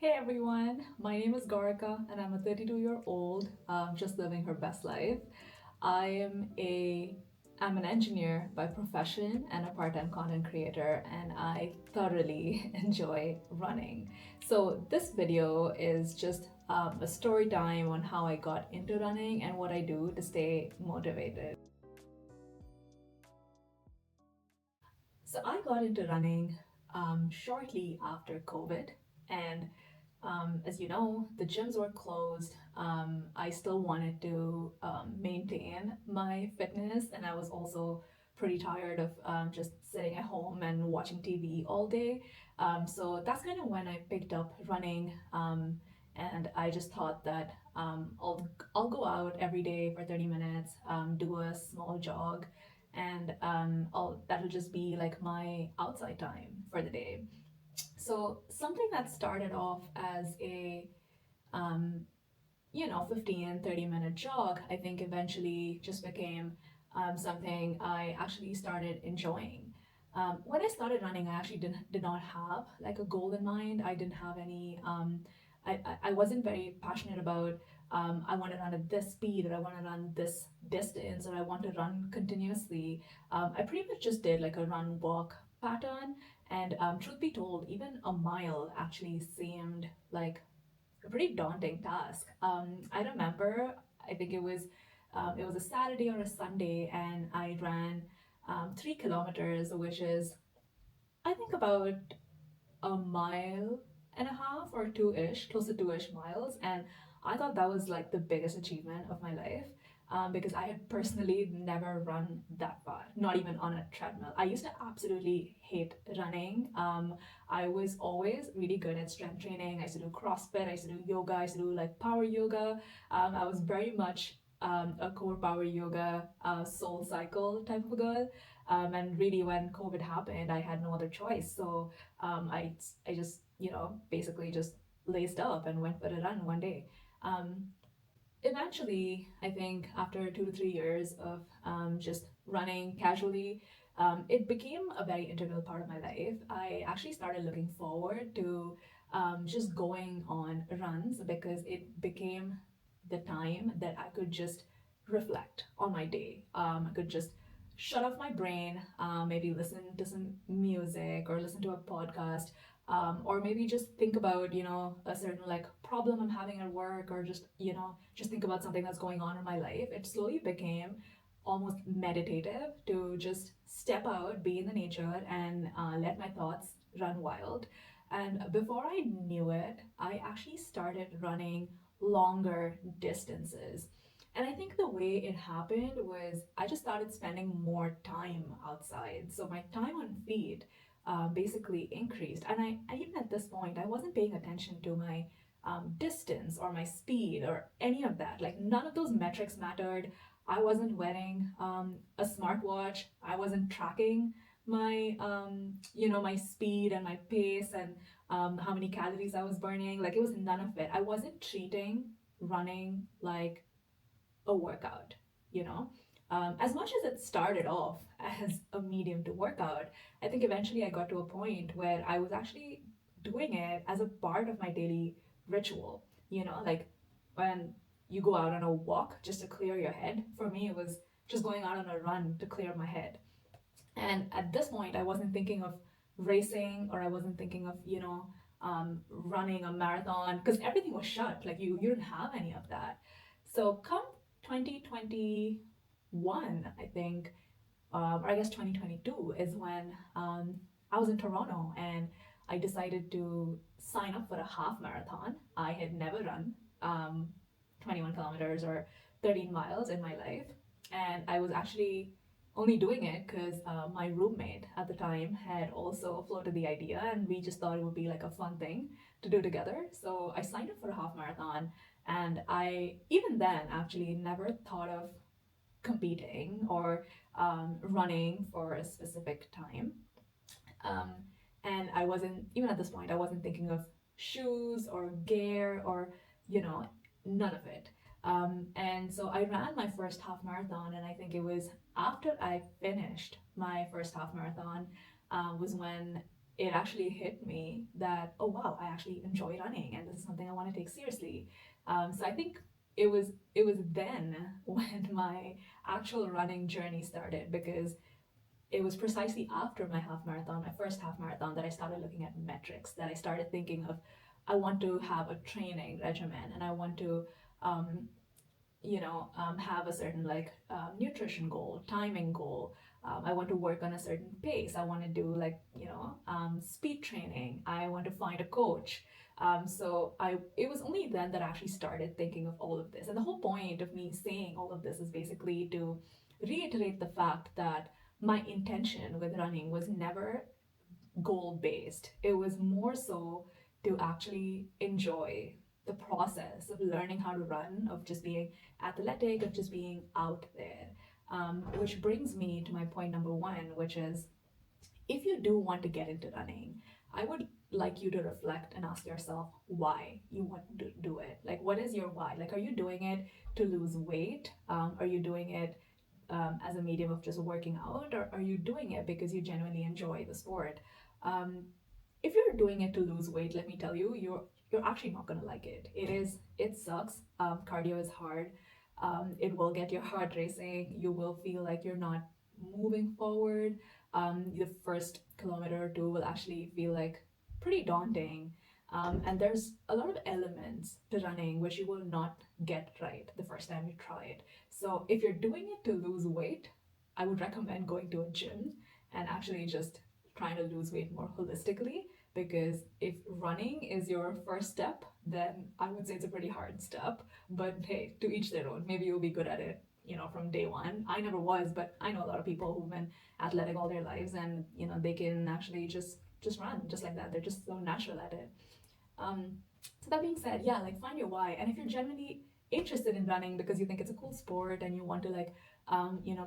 Hey everyone, my name is Gorika and I'm a 32-year-old just living her best life. I am a I'm an engineer by profession and a part-time content creator and I thoroughly enjoy running. So this video is just a story time on how I got into running and what I do to stay motivated. So I got into running shortly after COVID, and as you know, the gyms were closed. I still wanted to maintain my fitness, and I was also pretty tired of just sitting at home and watching TV all day. So that's kind of when I picked up running, and I just thought that I'll go out every day for 30 minutes, do a small jog, and that'll just be like my outside time for the day. So something that started off as a um, 15-30 minute jog, I think eventually just became something I actually started enjoying. When I started running, I actually did not have like a goal in mind. I didn't have any. I wasn't very passionate about. I want to run at this speed, or I want to run this distance, or I want to run continuously. I pretty much just did like a run walk pattern, and truth be told, even a mile actually seemed like a pretty daunting task. I remember, I think it was a Saturday or a Sunday, and I ran 3 kilometers, which is I think about a mile and a half or two-ish, close to two-ish miles, and I thought that was like the biggest achievement of my life. Because I had personally never run that far, not even on a treadmill. I used to absolutely hate running. I was always really good at strength training. I used to do CrossFit, I used to do yoga, I used to do like power yoga. I was very much a core power yoga, soul cycle type of a girl. And really, when COVID happened, I had no other choice. So I just basically just laced up and went for a run one day. Um, Eventually, I think after 2 to 3 years of just running casually, it became a very integral part of my life. I actually started looking forward to just going on runs because it became the time that I could just reflect on my day. I could just shut off my brain, maybe listen to some music or listen to a podcast, or maybe just think about a certain like problem I'm having at work, or just think about something that's going on in my life. It slowly became almost meditative to just step out, be in the nature, and let my thoughts run wild. And before I knew it, I actually started running longer distances. And I think the way it happened was I just started spending more time outside. So my time on feet basically increased. And even at this point, I wasn't paying attention to my distance or my speed or any of that. Like none of those metrics mattered. I wasn't wearing a smartwatch. I wasn't tracking my my speed and my pace and how many calories I was burning. Like it was none of it. I wasn't treating running like a workout, you know. As much as it started off as a medium to work out, I think eventually I got to a point where I was actually doing it as a part of my daily ritual. Like when you go out on a walk just to clear your head, for me, it was just going out on a run to clear my head. And at this point, I wasn't thinking of racing, or I wasn't thinking of, running a marathon because everything was shut. Like you didn't have any of that. So come 2021, I think, or I guess 2022 is when I was in Toronto and I decided to sign up for a half marathon. I had never run 21 kilometers or 13 miles in my life. And I was actually only doing it because my roommate at the time had also floated the idea, and we just thought it would be like a fun thing to do together. So I signed up for a half marathon, and I, even then, actually never thought of competing or running for a specific time. Um, and I wasn't, even at this point, I wasn't thinking of shoes or gear or, you know, none of it. And so I ran my first half marathon, and I think it was after I finished my first half marathon was when it actually hit me that, oh wow, I actually enjoy running and this is something I want to take seriously. So I think it was then when my actual running journey started, because it was precisely after my half marathon, my first half marathon, that I started looking at metrics, that I started thinking of, I want to have a training regimen and I want to um, have a certain like nutrition goal, timing goal. I want to work on a certain pace. I want to do like speed training. I want to find a coach. So it was only then that I actually started thinking of all of this. And the whole point of me saying all of this is basically to reiterate the fact that my intention with running was never goal based. It was more so to actually enjoy the process of learning how to run, of just being athletic, of just being out there. Which brings me to my point number one, which is, if you do want to get into running, I would like you to reflect and ask yourself why you want to do it. Like, what is your why? Like, are you doing it to lose weight? Are you doing it as a medium of just working out, or are you doing it because you genuinely enjoy the sport? Um, if you're doing it to lose weight, let me tell you, you're actually not gonna like it. It sucks. Cardio is hard. It will get your heart racing. You will feel like you're not moving forward. The first kilometer or two will actually feel like pretty daunting. And there's a lot of elements to running which you will not get right the first time you try it. So if you're doing it to lose weight, I would recommend going to a gym and actually just trying to lose weight more holistically. Because if running is your first step, then I would say it's a pretty hard step. But hey, to each their own. Maybe you'll be good at it, from day one. I never was, but I know a lot of people who've been athletic all their lives, and they can actually just run just like that. They're just so natural at it. Um, so that being said, yeah, like find your why. And if you're genuinely interested in running because you think it's a cool sport and you want to like,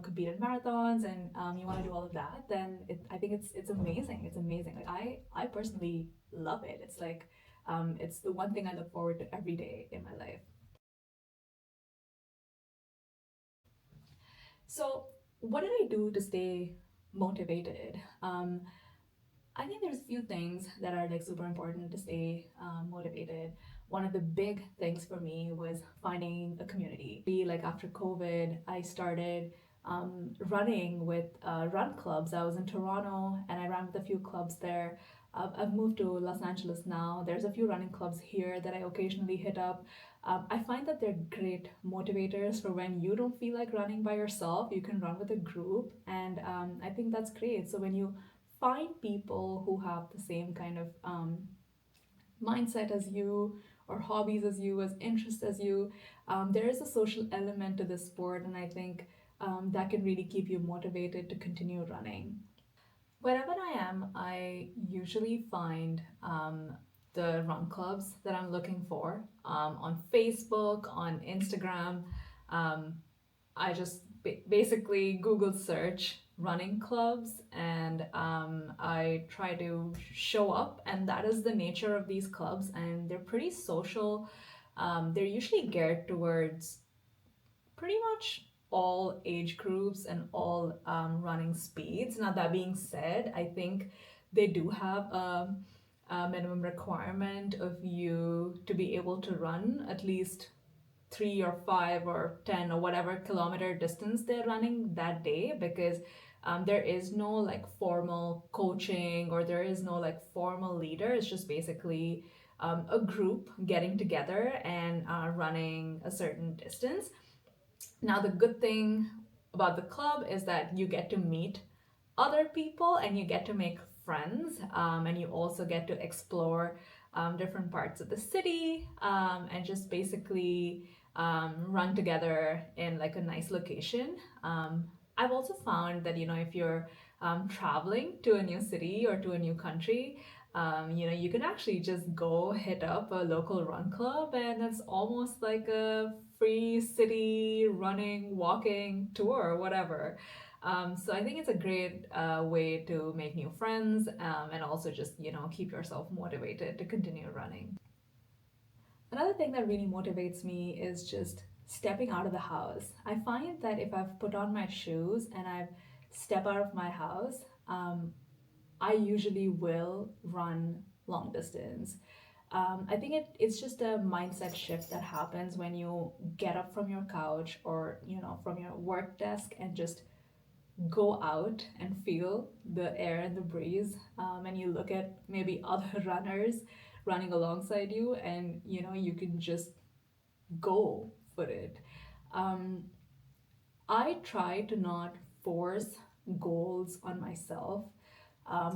compete in marathons and you want to do all of that, then I think it's amazing. It's amazing. Like I personally love it. It's like, it's the one thing I look forward to every day in my life. So what did I do to stay motivated? I think there's a few things that are like super important to stay motivated. One of the big things for me was finding a community. Like after COVID, I started running with run clubs. I was in Toronto and I ran with a few clubs there. I've moved to Los Angeles now. There's a few running clubs here that I occasionally hit up. I find that they're great motivators for when you don't feel like running by yourself. You can run with a group, and I think that's great. So when you find people who have the same kind of mindset as you, or hobbies as you, as interests as you, there is a social element to this sport, and I think that can really keep you motivated to continue running. Wherever I am, I usually find the run clubs that I'm looking for on Facebook, on Instagram. Um, I just basically Google search running clubs, and I try to show up, and that is the nature of these clubs, and they're pretty social. They're usually geared towards pretty much all age groups and all running speeds. Now, that being said, I think they do have a minimum requirement of you to be able to run at least 3 or 5 or 10 or whatever kilometer distance they're running that day, because there is no like formal coaching, or there is no like formal leader. It's just basically a group getting together and running a certain distance. Now, the good thing about the club is that you get to meet other people and you get to make friends, and you also get to explore different parts of the city, and just basically run together in like a nice location. I've also found that, if you're traveling to a new city or to a new country, you can actually just go hit up a local run club, and it's almost like a free city running, walking tour, or whatever. So I think it's a great way to make new friends, and also just, keep yourself motivated to continue running. Another thing that really motivates me is just stepping out of the house. I find that if I've put on my shoes and I've stepped out of my house, I usually will run long distance. I think it's just a mindset shift that happens when you get up from your couch or from your work desk and just go out and feel the air and the breeze, and you look at maybe other runners running alongside you, and you can just go for it. um, I try to not force goals on myself,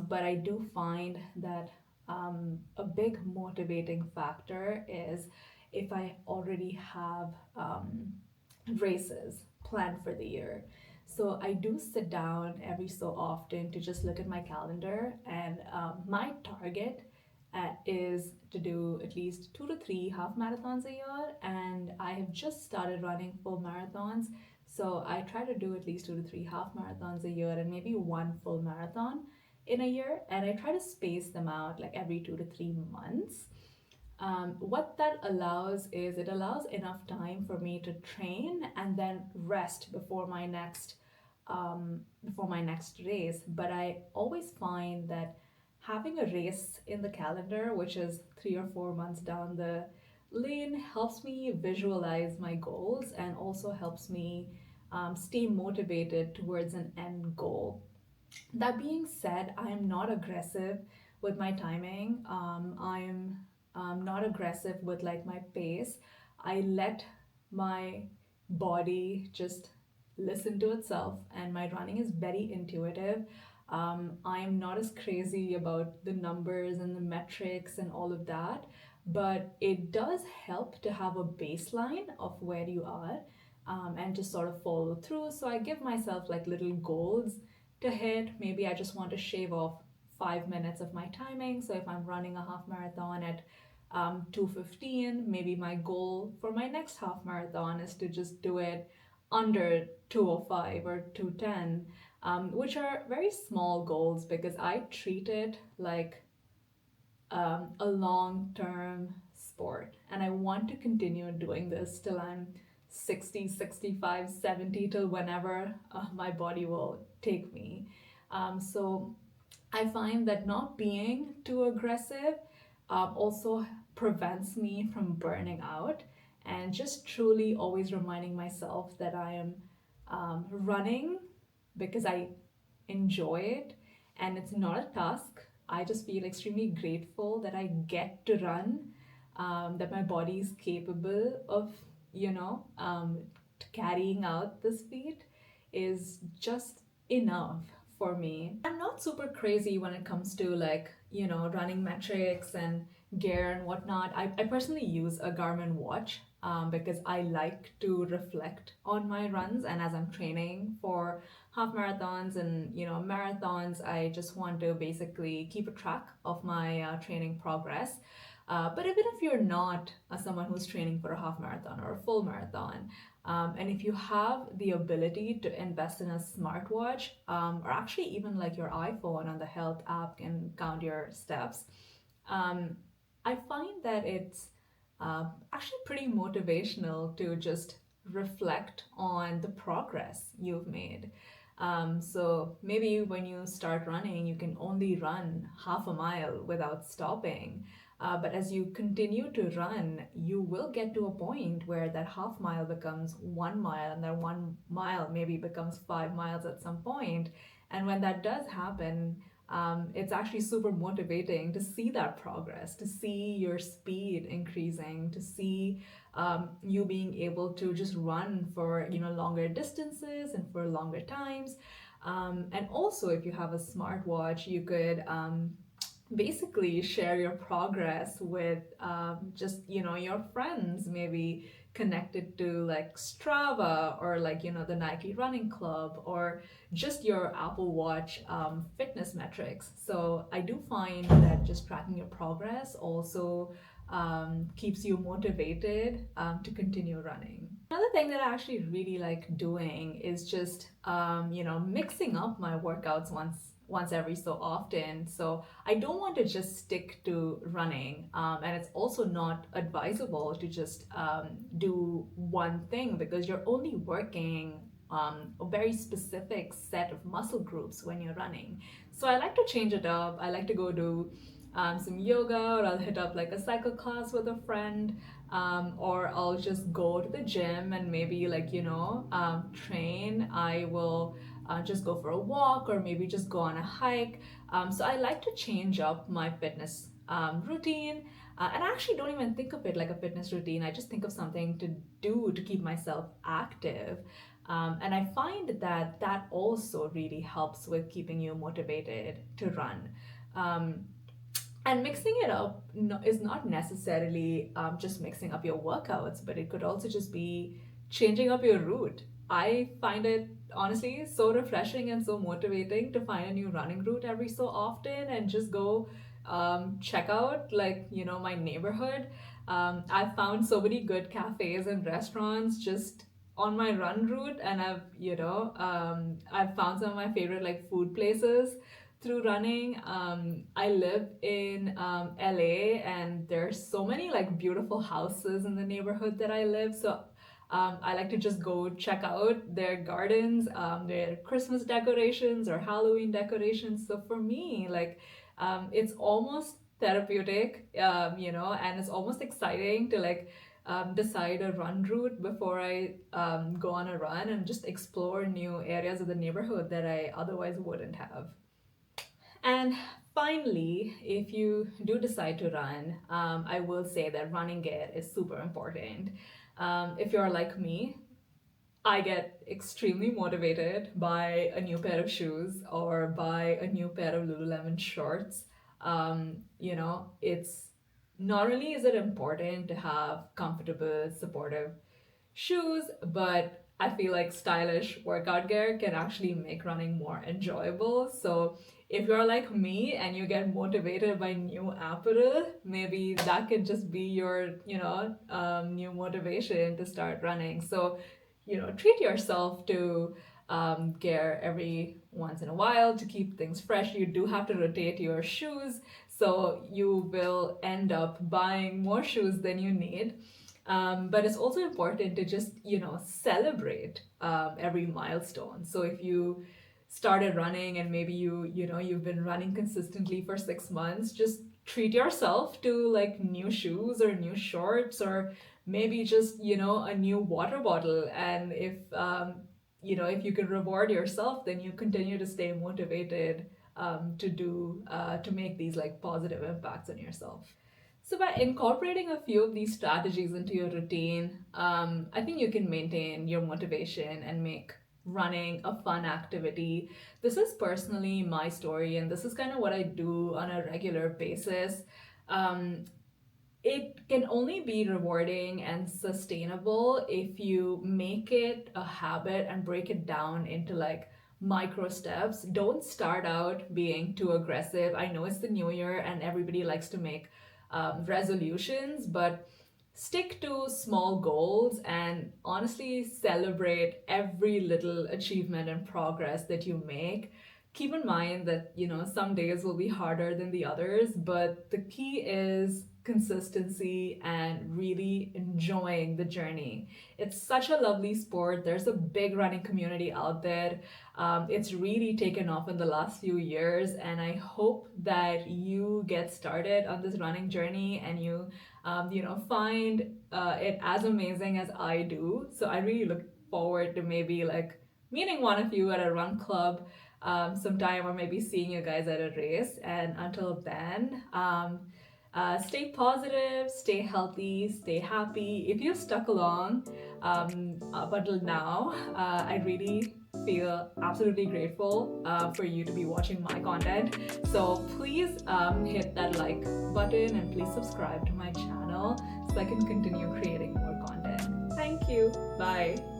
but I do find that a big motivating factor is if I already have races planned for the year. So I do sit down every so often to just look at my calendar, and my target is to do at least 2 to 3 half marathons a year, and I have just started running full marathons. So I try to do at least 2 to 3 half marathons a year and maybe one full marathon in a year, and I try to space them out like every 2 to 3 months. What that allows is it allows enough time for me to train and then rest before my next race. But I always find that having a race in the calendar, which is 3 or 4 months down the lane, helps me visualize my goals and also helps me stay motivated towards an end goal. That being said, I am not aggressive with my timing. I'm not aggressive with like my pace. I let my body just listen to itself, and my running is very intuitive. I am not as crazy about the numbers and the metrics and all of that, but it does help to have a baseline of where you are, and just sort of follow through. So I give myself like little goals to hit. Maybe I just want to shave off 5 minutes of my timing. So if I'm running a half marathon at 2:15, maybe my goal for my next half marathon is to just do it under 2:05 or 2:10, which are very small goals because I treat it like a long term sport. And I want to continue doing this till I'm 60, 65, 70, till whenever my body will take me. So I find that not being too aggressive also prevents me from burning out, and just truly always reminding myself that I am running because I enjoy it and it's not a task. I just feel extremely grateful that I get to run, that my body is capable of, you know, um, carrying out this feat is just enough for me. I'm not super crazy when it comes to like, running metrics and gear and whatnot. I personally use a Garmin watch because I like to reflect on my runs, and as I'm training for half marathons and marathons, I just want to basically keep a track of my training progress. But even if you're not someone who's training for a half marathon or a full marathon, and if you have the ability to invest in a smartwatch, or actually even like your iPhone on the health app can count your steps, um, I find that it's actually pretty motivational to just reflect on the progress you've made. So maybe when you start running, you can only run half a mile without stopping. But as you continue to run, you will get to a point where that half mile becomes 1 mile, and that 1 mile maybe becomes 5 miles at some point. And when that does happen, it's actually super motivating to see that progress, to see your speed increasing, to see you being able to just run for longer distances and for longer times. And also, if you have a smartwatch, you could basically share your progress with just your friends, maybe connected to like Strava or like the Nike Running Club, or just your Apple Watch fitness metrics. So I do find that just tracking your progress also keeps you motivated to continue running. Another thing that I actually really like doing is just mixing up my workouts once every so often. So I don't want to just stick to running, and it's also not advisable to just do one thing because you're only working a very specific set of muscle groups when you're running. So I like to change it up. I like to go do some yoga, or I'll hit up like a cycle class with a friend, or I'll just go to the gym and maybe train. I will just go for a walk or maybe just go on a hike. So I like to change up my fitness routine. And I actually don't even think of it like a fitness routine. I just think of something to do to keep myself active. And I find that that also really helps with keeping you motivated to run. Um, and mixing it up is not necessarily just mixing up your workouts, but it could also just be changing up your route. I find it honestly so refreshing and so motivating to find a new running route every so often and just go check out my neighborhood. I've found so many good cafes and restaurants just on my run route, and I've found some of my favorite like food places through running. I live in LA, and there's so many like beautiful houses in the neighborhood that I live. So I like to just go check out their gardens, their Christmas decorations or Halloween decorations. So for me, it's almost therapeutic, and it's almost exciting to decide a run route before I go on a run and just explore new areas of the neighborhood that I otherwise wouldn't have. And finally, if you do decide to run, I will say that running gear is super important. If you're like me, I get extremely motivated by a new pair of shoes or by a new pair of Lululemon shorts. It's not only is it important to have comfortable, supportive shoes, but I feel like stylish workout gear can actually make running more enjoyable. So if you're like me and you get motivated by new apparel, maybe that could just be your, new motivation to start running. So, treat yourself to gear every once in a while to keep things fresh. You do have to rotate your shoes, so you will end up buying more shoes than you need. But it's also important to just, celebrate every milestone. So if you started running and maybe you've been running consistently for 6 months, just treat yourself to like new shoes or new shorts or maybe just, a new water bottle. And if you can reward yourself, then you continue to stay motivated to make these like positive impacts on yourself. So by incorporating a few of these strategies into your routine, I think you can maintain your motivation and make running a fun activity. This is personally my story, and this is kind of what I do on a regular basis. Um, it can only be rewarding and sustainable if you make it a habit and break it down into like micro steps. Don't start out being too aggressive. I know it's the new year and everybody likes to make resolutions, but stick to small goals and honestly celebrate every little achievement and progress that you make. Keep in mind that, some days will be harder than the others, but the key is consistency and really enjoying the journey. It's such a lovely sport. There's a big running community out there. It's really taken off in the last few years, and I hope that you get started on this running journey and find it as amazing as I do. So I really look forward to maybe like meeting one of you at a run club sometime, or maybe seeing you guys at a race. And until then, stay positive, stay healthy, stay happy. If you stuck along up until now, I really feel absolutely grateful for you to be watching my content. So please hit that like button and please subscribe to my channel so I can continue creating more content. Thank you. Bye.